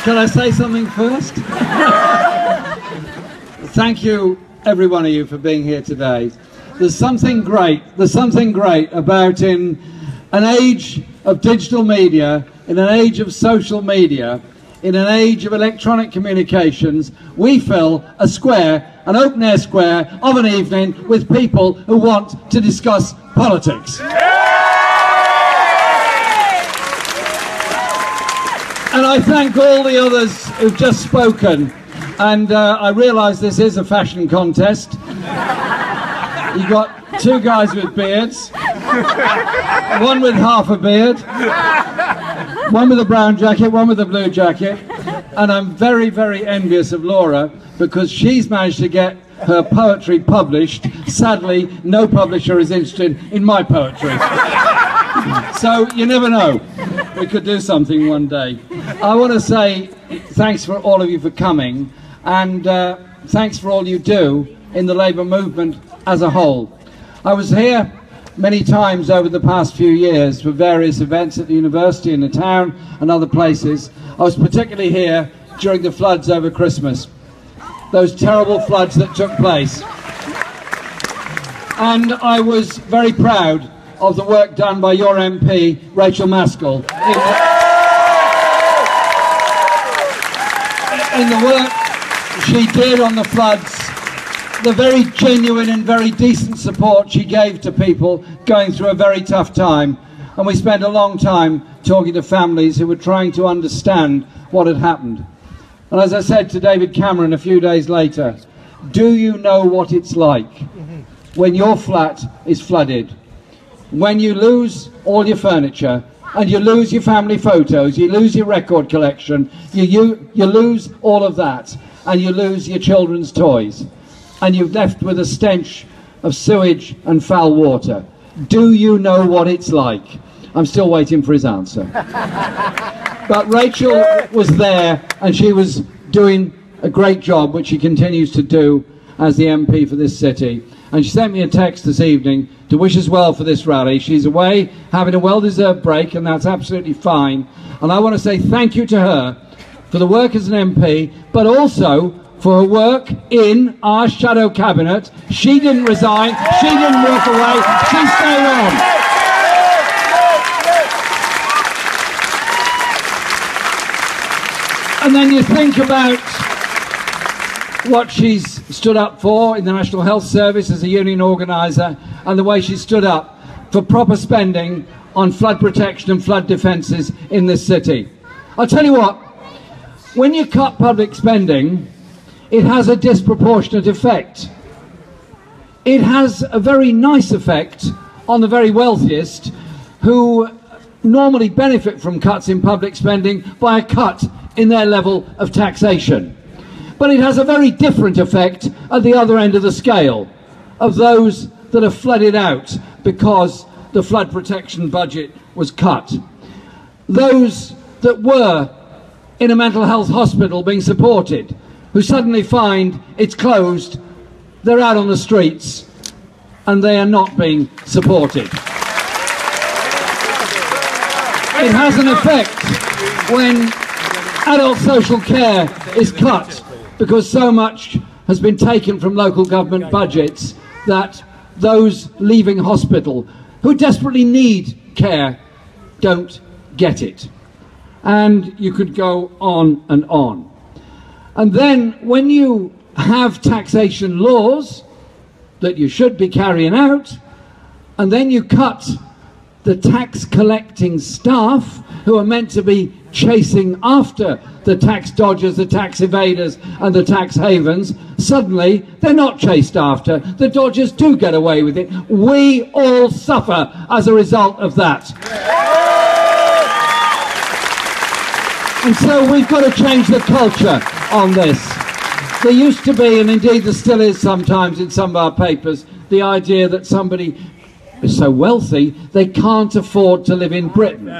Shall I say something first? Thank you, every one of you, for being here today. There's something great about, in an age of digital media, in an age of social media, in an age of electronic communications, we fill a square, an open-air square of an evening with people who want to discuss politics. And I thank all the others who've just spoken. And I realise this is a fashion contest. You've got two guys with beards, one with half a beard, one with a brown jacket, one with a blue jacket. And I'm very, very envious of Laura, because she's managed to get her poetry published. Sadly, no publisher is interested in my poetry. So you never know. We could do something one day. I want to say thanks for all of you for coming, and thanks for all you do in the Labour movement as a whole. I was here many times over the past few years for various events at the university, in the town and other places. I was particularly here during the floods over Christmas, those terrible floods that took place. And I was very proud of the work done by your MP, Rachel Maskell, in the work she did on the floods, the very genuine and very decent support she gave to people going through a very tough time. And we spent a long time talking to families who were trying to understand what had happened. And as I said to David Cameron a few days later, do you know what it's like when your flat is flooded? When you lose all your furniture, and you lose your family photos, you lose your record collection, you lose all of that, and you lose your children's toys, and you're left with a stench of sewage and foul water. Do you know what it's like? I'm still waiting for his answer. But Rachel was there, and she was doing a great job, which she continues to do as the MP for this city. And she sent me a text this evening to wish us well for this rally. She's away having a well-deserved break, and that's absolutely fine. And I want to say thank you to her for the work as an MP, but also for her work in our shadow cabinet. She didn't resign, she didn't walk away, she stayed on. And then you think about what she's stood up for in the National Health Service as a union organiser, and the way she stood up for proper spending on flood protection and flood defences in this city. I'll tell you what, when you cut public spending, it has a disproportionate effect. It has a very nice effect on the very wealthiest, who normally benefit from cuts in public spending by a cut in their level of taxation. But it has a very different effect at the other end of the scale, of those that are flooded out because the flood protection budget was cut. Those that were in a mental health hospital being supported, who suddenly find it's closed, they're out on the streets, and they are not being supported. It has an effect when adult social care is cut, because so much has been taken from local government budgets that those leaving hospital who desperately need care don't get it. And you could go on and on. And then when you have taxation laws that you should be carrying out, and then you cut the tax collecting staff who are meant to be chasing after the tax dodgers, the tax evaders and the tax havens, suddenly they're not chased after. The dodgers do get away with it. We all suffer as a result of that. And so we've got to change the culture on this. There used to be, and indeed there still is sometimes in some of our papers, the idea that somebody is so wealthy they can't afford to live in Britain.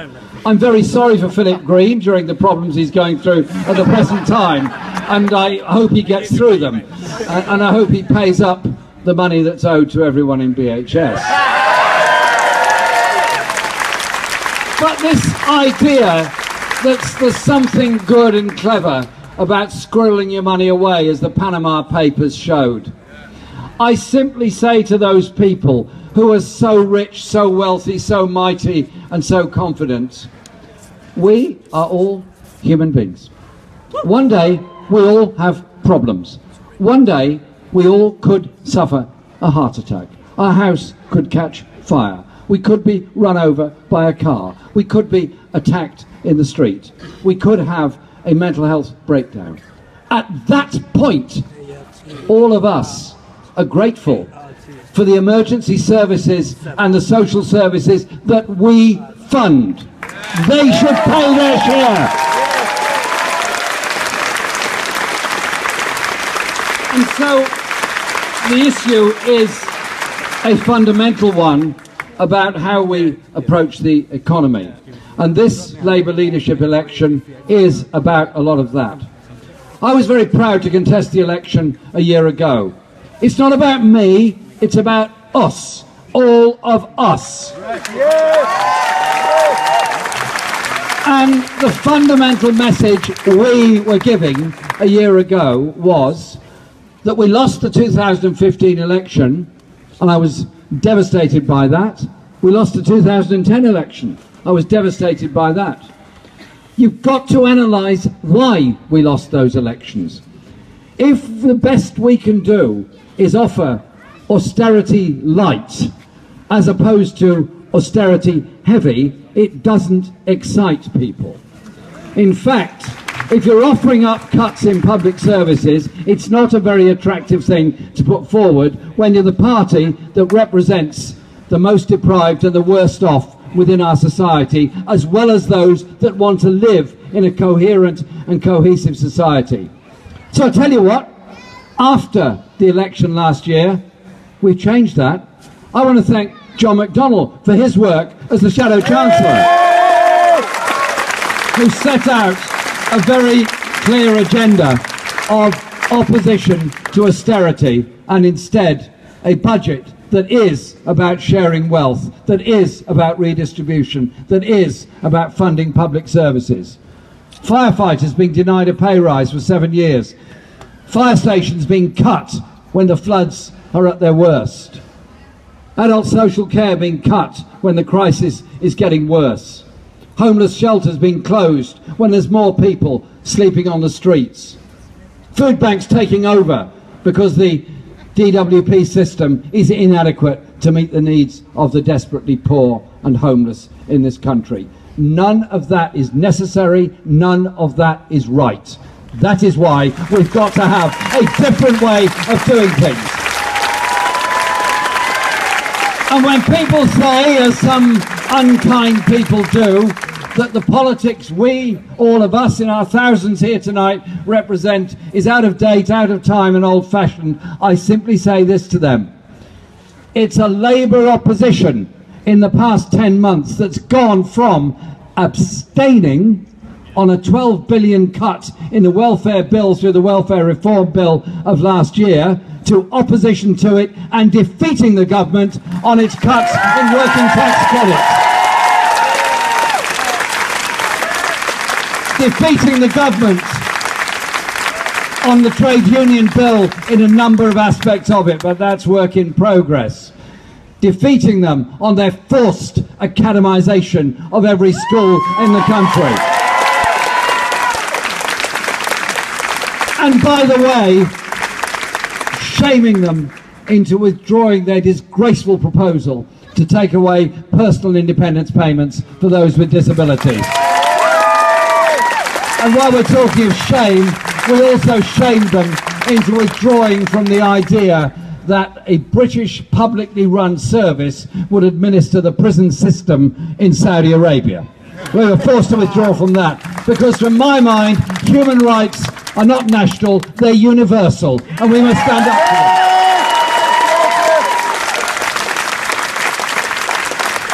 I'm very sorry for Philip Green during the problems he's going through at the present time, and I hope he gets through them, and I hope he pays up the money that's owed to everyone in BHS. But this idea that there's something good and clever about squirreling your money away, as the Panama Papers showed, I simply say to those people who are so rich, so wealthy, so mighty and so confident, we are all human beings. One day we all have problems. One day we all could suffer a heart attack. Our house could catch fire. We could be run over by a car. We could be attacked in the street. We could have a mental health breakdown. At that point, all of us are grateful for the emergency services and the social services that we fund. They should pay their share. And so the issue is a fundamental one about how we approach the economy. And this Labour leadership election is about a lot of that. I was very proud to contest the election a year ago. It's not about me, it's about us, all of us. And the fundamental message we were giving a year ago was that we lost the 2015 election, and I was devastated by that. We lost the 2010 election. I was devastated by that. You've got to analyse why we lost those elections. If the best we can do is offer austerity light as opposed to austerity heavy, it doesn't excite people. In fact, if you're offering up cuts in public services, it's not a very attractive thing to put forward when you're the party that represents the most deprived and the worst off within our society, as well as those that want to live in a coherent and cohesive society. So I tell you what, after the election last year, we've changed that. I want to thank John McDonnell for his work as the Shadow Chancellor, who set out a very clear agenda of opposition to austerity and instead a budget that is about sharing wealth, that is about redistribution, that is about funding public services. Firefighters being denied a pay rise for 7 years. Fire stations being cut when the floods are at their worst. Adult social care being cut when the crisis is getting worse. Homeless shelters being closed when there's more people sleeping on the streets. Food banks taking over because the DWP system is inadequate to meet the needs of the desperately poor and homeless in this country. None of that is necessary, none of that is right. That is why we've got to have a different way of doing things. And when people say, as some unkind people do, that the politics we, all of us in our thousands here tonight, represent is out of date, out of time and old-fashioned, I simply say this to them. It's a Labour opposition in the past 10 months that's gone from abstaining on a 12 billion cut in the welfare bill through the welfare reform bill of last year to opposition to it and defeating the government on its cuts in working tax credits. Defeating the government on the trade union bill in a number of aspects of it, but that's work in progress. Defeating them on their forced academisation of every school in the country. And by the way, shaming them into withdrawing their disgraceful proposal to take away personal independence payments for those with disabilities. And while we're talking of shame, we also shamed them into withdrawing from the idea that a British publicly run service would administer the prison system in Saudi Arabia. We were forced to withdraw from that because, from my mind, human rights are not national, they're universal, and we must stand up for them.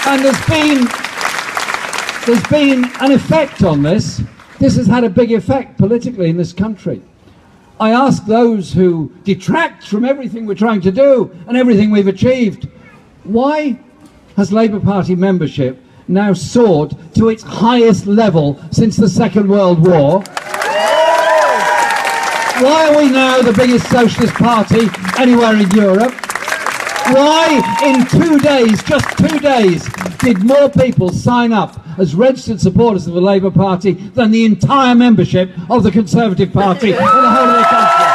And there's been an effect on this. This has had a big effect politically in this country. I ask those who detract from everything we're trying to do and everything we've achieved, why has Labour Party membership now soared to its highest level since the Second World War. Why are we now the biggest socialist party anywhere in Europe? Why in 2 days, just 2 days, did more people sign up as registered supporters of the Labour Party than the entire membership of the Conservative Party in the whole of the country?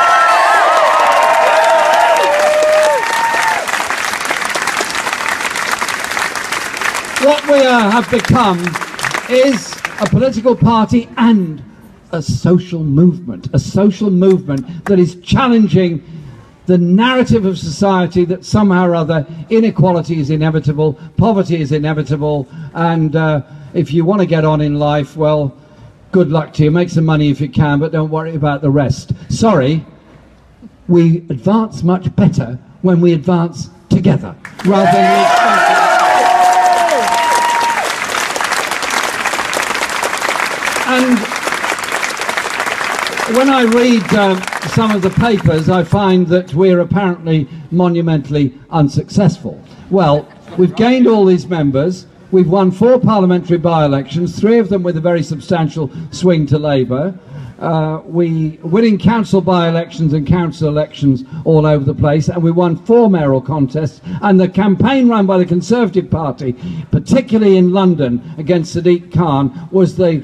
What we have become is a political party and a social movement that is challenging the narrative of society that somehow or other inequality is inevitable, poverty is inevitable, and if you want to get on in life, well, good luck to you. Make some money if you can, but don't worry about the rest. Sorry, we advance much better when we advance together rather than And when I read some of the papers, I find that we're apparently monumentally unsuccessful. Well, we've gained all these members, we've won 4 parliamentary by-elections, 3 of them with a very substantial swing to Labour. We're winning council by-elections and council elections all over the place, and we won 4 mayoral contests, and the campaign run by the Conservative Party, particularly in London against Sadiq Khan, was the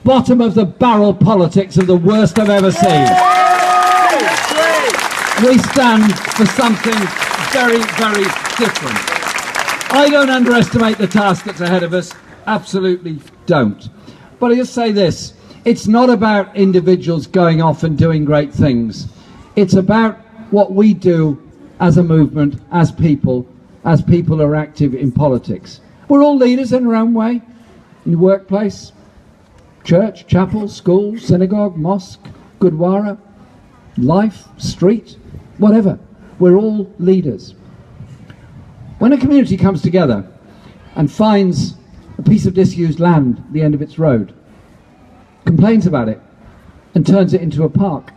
bottom of the barrel politics of the worst I've ever seen. We stand for something very, very different. I don't underestimate the task that's ahead of us, absolutely don't. But I just say this, it's not about individuals going off and doing great things. It's about what we do as a movement, as people who are active in politics. We're all leaders in our own way, in the workplace, church, chapel, school, synagogue, mosque, gurdwara, life, street, whatever. We're all leaders. When a community comes together and finds a piece of disused land at the end of its road, complains about it, and turns it into a park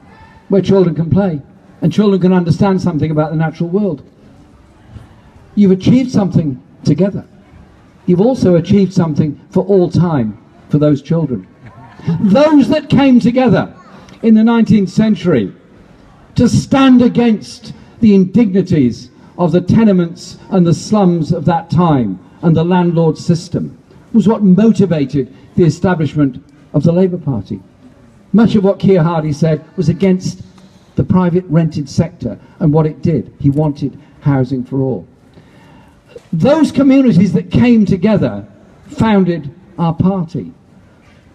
where children can play and children can understand something about the natural world, you've achieved something together. You've also achieved something for all time for those children. Those that came together in the 19th century to stand against the indignities of the tenements and the slums of that time and the landlord system was what motivated the establishment of the Labour Party. Much of what Keir Hardie said was against the private rented sector and what it did. He wanted housing for all. Those communities that came together founded our party.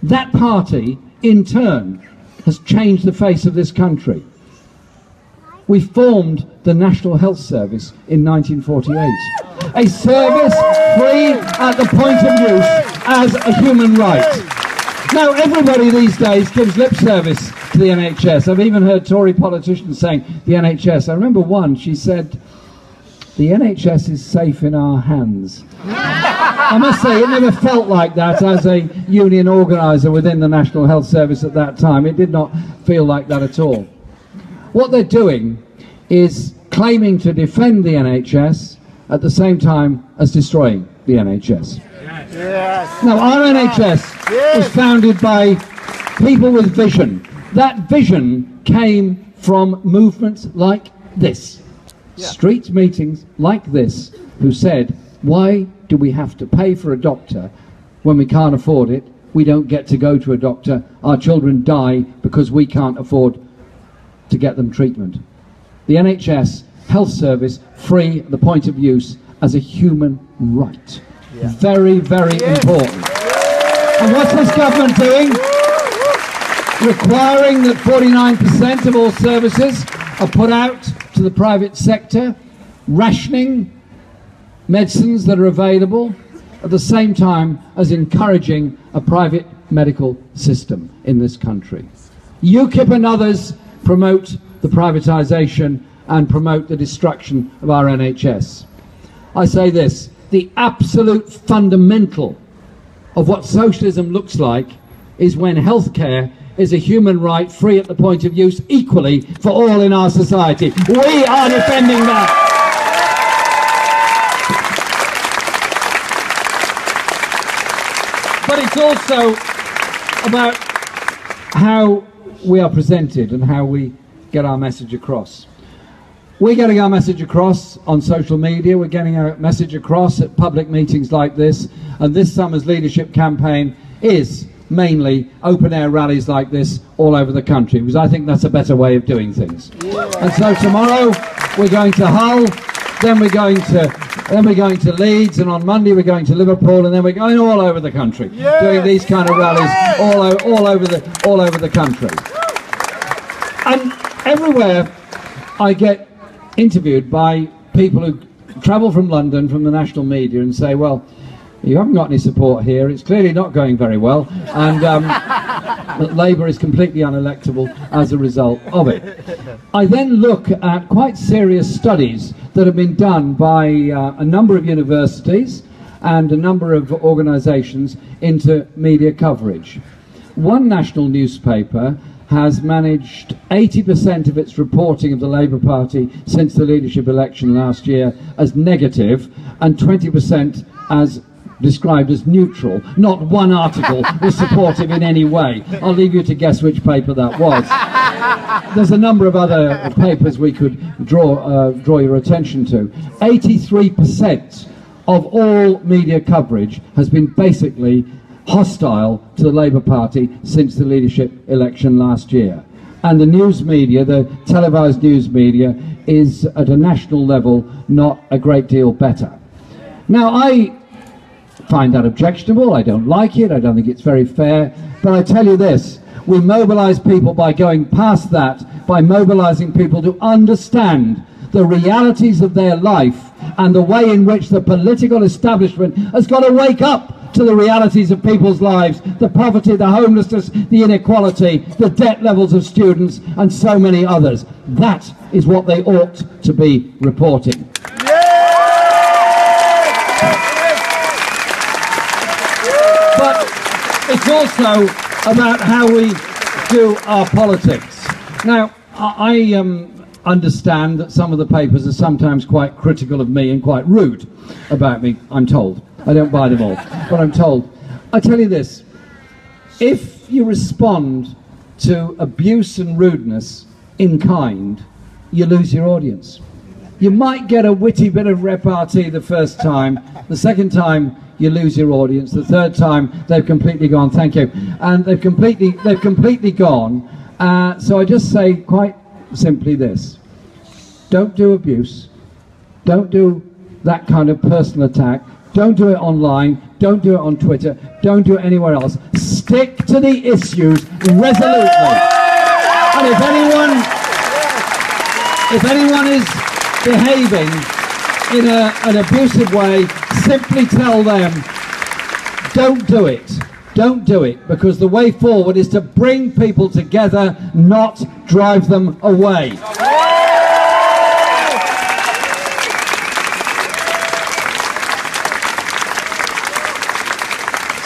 That party, in turn, has changed the face of this country. We formed the National Health Service in 1948. A service free at the point of use as a human right. Now, everybody these days gives lip service to the NHS. I've even heard Tory politicians saying the NHS. I remember one, she said, "The NHS is safe in our hands." I must say, it never felt like that as a union organiser within the National Health Service at that time. It did not feel like that at all. What they're doing is claiming to defend the NHS at the same time as destroying the NHS. Yes. Now, our NHS was founded by people with vision. That vision came from movements like this. Street meetings like this, who said, why do we have to pay for a doctor when we can't afford it? We don't get to go to a doctor. Our children die because we can't afford to get them treatment. The NHS health service, free at the point of use as a human right. Very, very important. And what's this government doing? Requiring that 49% of all services are put out to the private sector, rationing medicines that are available, at the same time as encouraging a private medical system in this country. UKIP and others promote the privatisation and promote the destruction of our NHS. I say this, the absolute fundamental of what socialism looks like is when healthcare is a human right, free at the point of use, equally for all in our society. We are defending that. But it's also about how we are presented and how we get our message across. We're getting our message across on social media, we're getting our message across at public meetings like this, and this summer's leadership campaign is mainly open-air rallies like this all over the country, because I think that's a better way of doing things. And so tomorrow we're going to Hull, then we're going to Leeds, and on Monday we're going to Liverpool, and then we're going all over the country, doing these kind of rallies all over the country. And everywhere I get interviewed by people who travel from London, from the national media, and say, well, you haven't got any support here, it's clearly not going very well, and that Labour is completely unelectable as a result of it. I then look at quite serious studies that have been done by a number of universities and a number of organisations into media coverage. One national newspaper has managed 80% of its reporting of the Labour Party since the leadership election last year as negative, and 20% as described as neutral. Not one article was supportive in any way. I'll leave you to guess which paper that was. There's a number of other papers we could draw your attention to. 83% of all media coverage has been basically hostile to the Labour Party since the leadership election last year. And the news media, the televised news media, is at a national level not a great deal better. Now, I find that objectionable, I don't like it, I don't think it's very fair, but I tell you this, we mobilise people by going past that, by mobilising people to understand the realities of their life and the way in which the political establishment has got to wake up to the realities of people's lives, the poverty, the homelessness, the inequality, the debt levels of students, and so many others. That is what they ought to be reporting. But it's also about how we do our politics. Now, I understand that some of the papers are sometimes quite critical of me and quite rude about me, I'm told. I don't buy them all, but I'm told. I tell you this, if you respond to abuse and rudeness in kind, you lose your audience. You might get a witty bit of repartee the first time, the second time you lose your audience, the third time they've completely gone, thank you, and they've completely gone. So I just say quite simply this, don't do abuse, don't do that kind of personal attack, don't do it online, don't do it on Twitter, don't do it anywhere else. Stick to the issues resolutely. And if anyone is behaving in an abusive way, simply tell them, don't do it. Don't do it, because the way forward is to bring people together, not drive them away.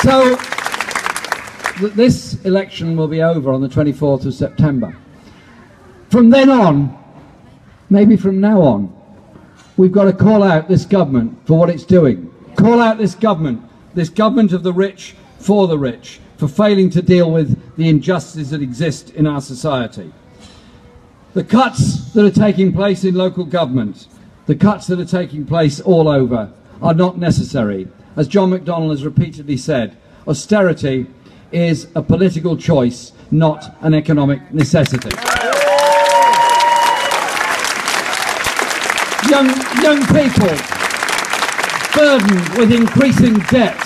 So, this election will be over on the 24th of September. From then on, maybe from now on, we've got to call out this government for what it's doing. Call out this government of the rich for the rich, for failing to deal with the injustices that exist in our society. The cuts that are taking place in local government, the cuts that are taking place all over, are not necessary. As John McDonnell has repeatedly said, austerity is a political choice, not an economic necessity. Young people burdened with increasing debt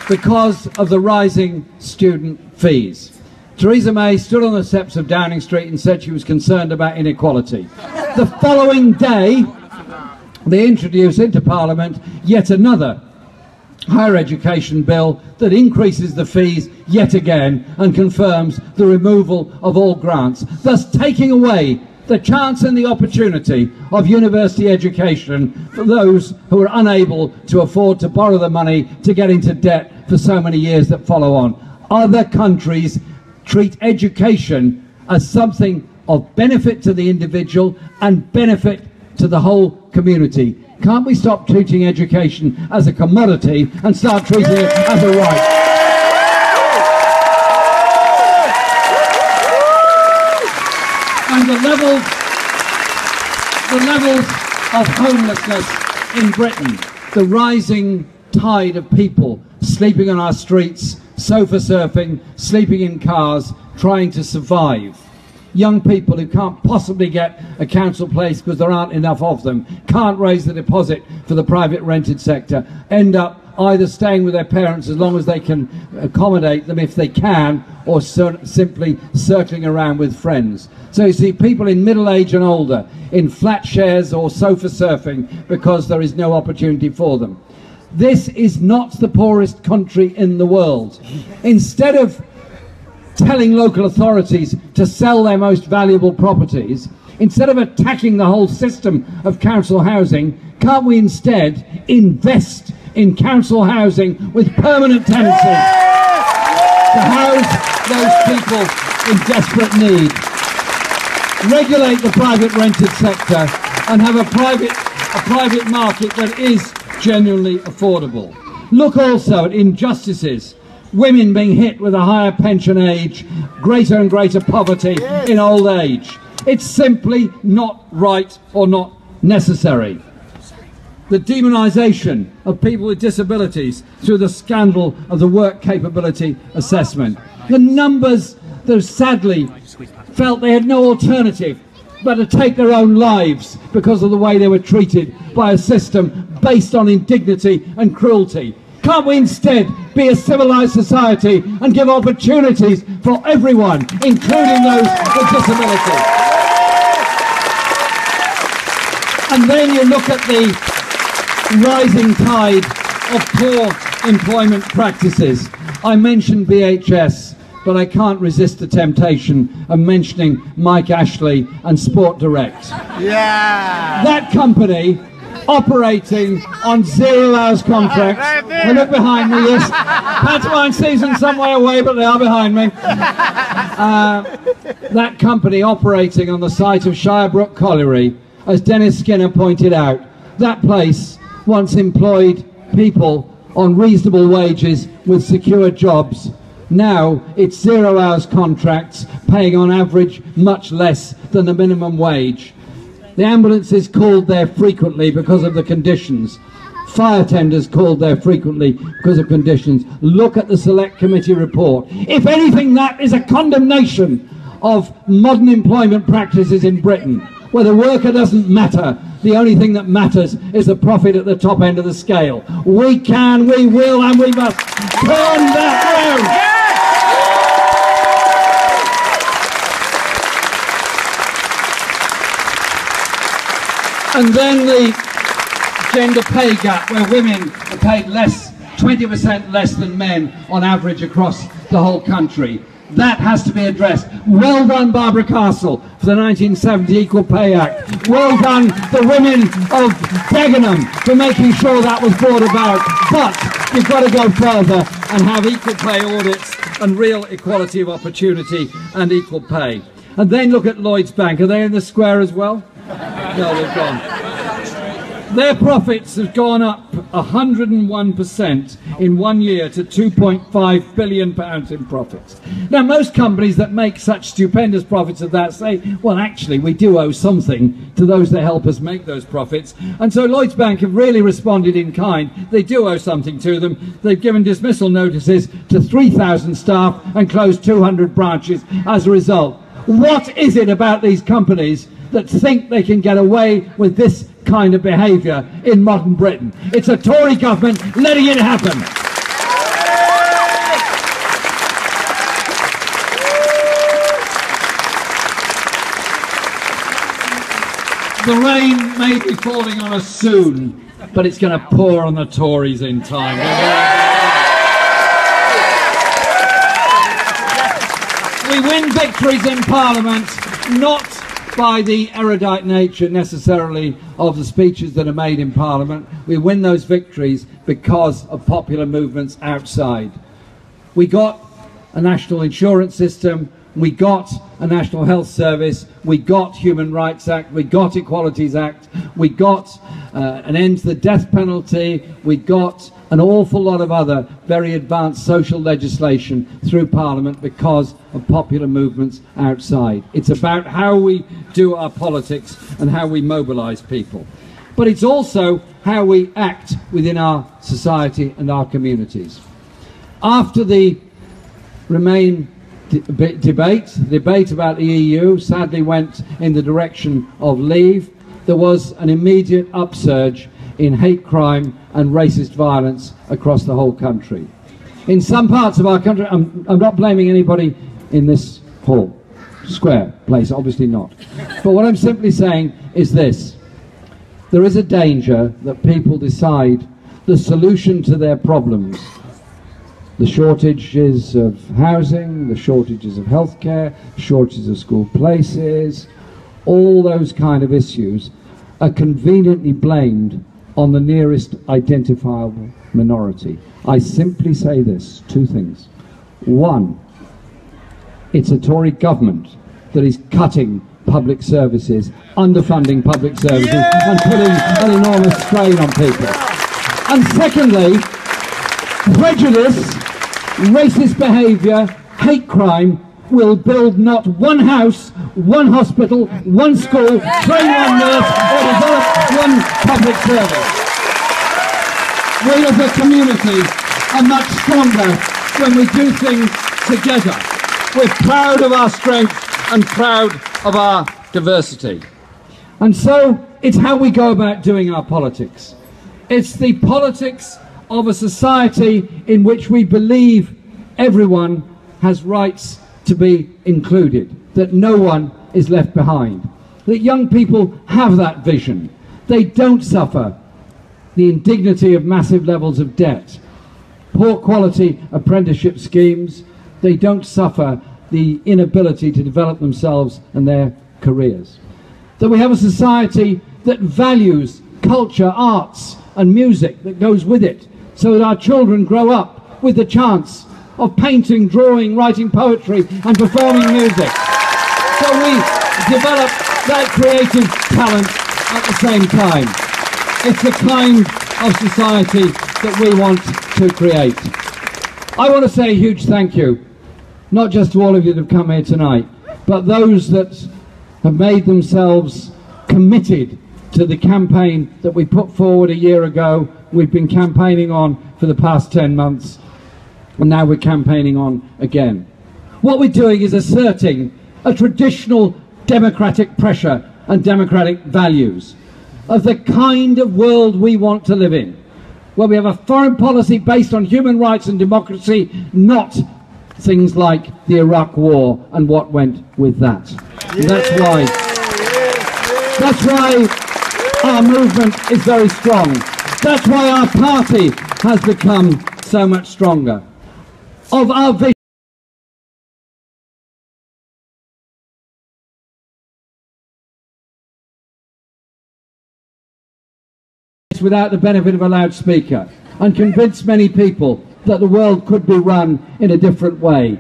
because of the rising student fees. Theresa May stood on the steps of Downing Street and said she was concerned about inequality. The following day, they introduced into Parliament yet another higher education bill that increases the fees yet again and confirms the removal of all grants, thus taking away the chance and the opportunity of university education for those who are unable to afford to borrow the money to get into debt for so many years that follow on. Other countries treat education as something of benefit to the individual and benefit to the whole community. Can't we stop treating education as a commodity and start treating it as a right? the levels of homelessness in Britain, the rising tide of people sleeping on our streets, sofa surfing, sleeping in cars, trying to survive. Young people who can't possibly get a council place because there aren't enough of them, can't raise the deposit for the private rented sector, end up either staying with their parents as long as they can accommodate them if they can, or simply circling around with friends. So you see people in middle age and older in flat shares or sofa surfing because there is no opportunity for them. This is not the poorest country in the world. Instead of telling local authorities to sell their most valuable properties, instead of attacking the whole system of council housing, can't we instead invest in council housing with permanent tenancies to house those people in desperate need? Regulate the private rented sector and have a private market that is genuinely affordable. Look also at injustices. Women being hit with a higher pension age, greater and greater poverty in old age. It's simply not right or not necessary. The demonisation of people with disabilities through the scandal of the work capability assessment. The numbers that sadly felt they had no alternative but to take their own lives because of the way they were treated by a system based on indignity and cruelty. Can't we instead be a civilised society and give opportunities for everyone, including those with disability? And then you look at the rising tide of poor employment practices. I mentioned BHS, but I can't resist the temptation of mentioning Mike Ashley and Sport Direct. Yeah. That company operating on 0 hours contracts. They look behind me, yes. Pantomime season some way away, but they are behind me. That company operating on the site of Shirebrook Colliery, as Dennis Skinner pointed out, that place once employed people on reasonable wages with secure jobs. Now it's 0 hours contracts, paying on average much less than the minimum wage. The ambulances called there frequently because of the conditions. Fire tenders called there frequently because of conditions. Look at the Select Committee report. If anything, that is a condemnation of modern employment practices in Britain, where the worker doesn't matter. The only thing that matters is the profit at the top end of the scale. We can, we will, and we must turn that round. And then the gender pay gap, where women are paid less, 20% less than men on average across the whole country. That has to be addressed. Well done, Barbara Castle, for the 1970 Equal Pay Act. Well done, the women of Dagenham, for making sure that was brought about. But you've got to go further and have equal pay audits and real equality of opportunity and equal pay. And then look at Lloyds Bank. Are they in the square as well? No, they've gone. Their profits have gone up 101% in 1 year to £2.5 billion in profits. Now, most companies that make such stupendous profits as that say, well, actually, we do owe something to those that help us make those profits. And so Lloyds Bank have really responded in kind. They do owe something to them. They've given dismissal notices to 3,000 staff and closed 200 branches as a result. What is it about these companies that think they can get away with this kind of behaviour in modern Britain? It's a Tory government letting it happen. The rain may be falling on us soon, but it's going to pour on the Tories in time. We win victories in Parliament, not by the erudite nature necessarily of the speeches that are made in Parliament. We win those victories because of popular movements outside. We got a national insurance system, we got a National Health Service, we got Human Rights Act, we got Equalities Act, we got an end to the death penalty. We got an awful lot of other very advanced social legislation through Parliament because of popular movements outside. It's about how we do our politics and how we mobilise people. But it's also how we act within our society and our communities. After the Remain debate about the EU sadly went in the direction of leave, there was an immediate upsurge in hate crime and racist violence across the whole country. In some parts of our country, I'm not blaming anybody in this hall, square place, obviously not. But what I'm simply saying is this: there is a danger that people decide the solution to their problems, the shortages of housing, the shortages of healthcare, shortages of school places, all those kind of issues are conveniently blamed on the nearest identifiable minority. I simply say this, two things. One, it's a Tory government that is cutting public services, underfunding public services, and putting an enormous strain on people. And secondly, prejudice, racist behaviour, hate crime will build not one house, one hospital, one school, train one nurse, or develop one public service. We as a community are much stronger when we do things together. We're proud of our strength and proud of our diversity. And so it's how we go about doing our politics. It's the politics of a society in which we believe everyone has rights to be included, that no one is left behind, that young people have that vision. They don't suffer the indignity of massive levels of debt, poor quality apprenticeship schemes. They don't suffer the inability to develop themselves and their careers. That we have a society that values culture, arts and music that goes with it, so that our children grow up with the chance of painting, drawing, writing poetry and performing music. So we develop that creative talent at the same time. It's the kind of society that we want to create. I want to say a huge thank you, not just to all of you that have come here tonight, but those that have made themselves committed to the campaign that we put forward a year ago. We've been campaigning on for the past 10 months. And now we're campaigning on again. What we're doing is asserting a traditional democratic pressure and democratic values of the kind of world we want to live in, where we have a foreign policy based on human rights and democracy, not things like the Iraq War and what went with that. And that's why our movement is very strong. That's why our party has become so much stronger. Of our vision without the benefit of a loudspeaker, and convince many people that the world could be run in a different way,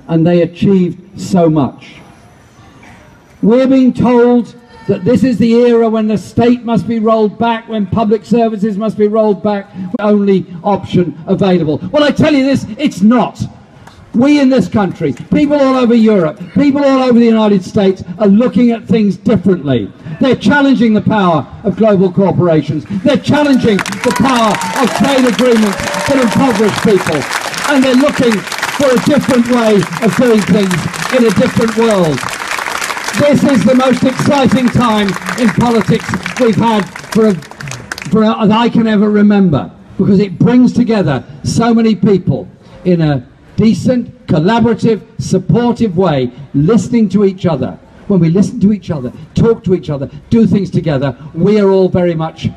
and they achieved so much. We're being told that this is the era when the state must be rolled back, when public services must be rolled back, only option available. Well, I tell you this, it's not. We in this country, people all over Europe, people all over the United States are looking at things differently. They're challenging the power of global corporations. They're challenging the power of trade agreements that impoverish people. And they're looking for a different way of doing things in a different world. This is the most exciting time in politics we've had that I can ever remember, because it brings together so many people in a decent, collaborative, supportive way, listening to each other. When we listen to each other, talk to each other, do things together, we are all very much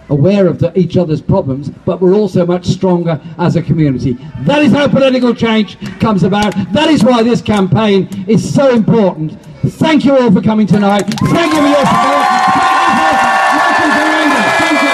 aware of each other's problems, but we're also much stronger as a community. That is how political change comes about. That is why this campaign is so important. Thank you all for coming tonight. Thank you for your support. Thank you for welcome to London. Thank you.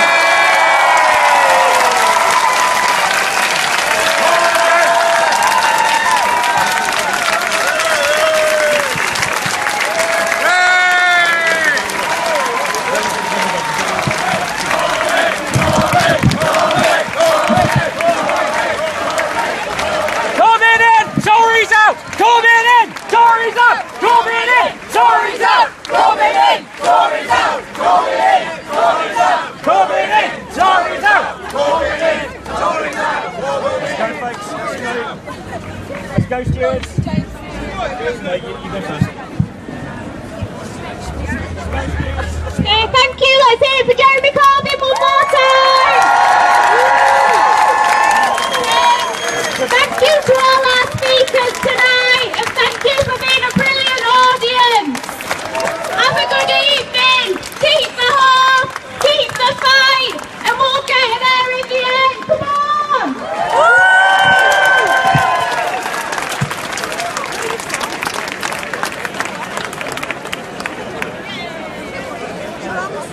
Hocam,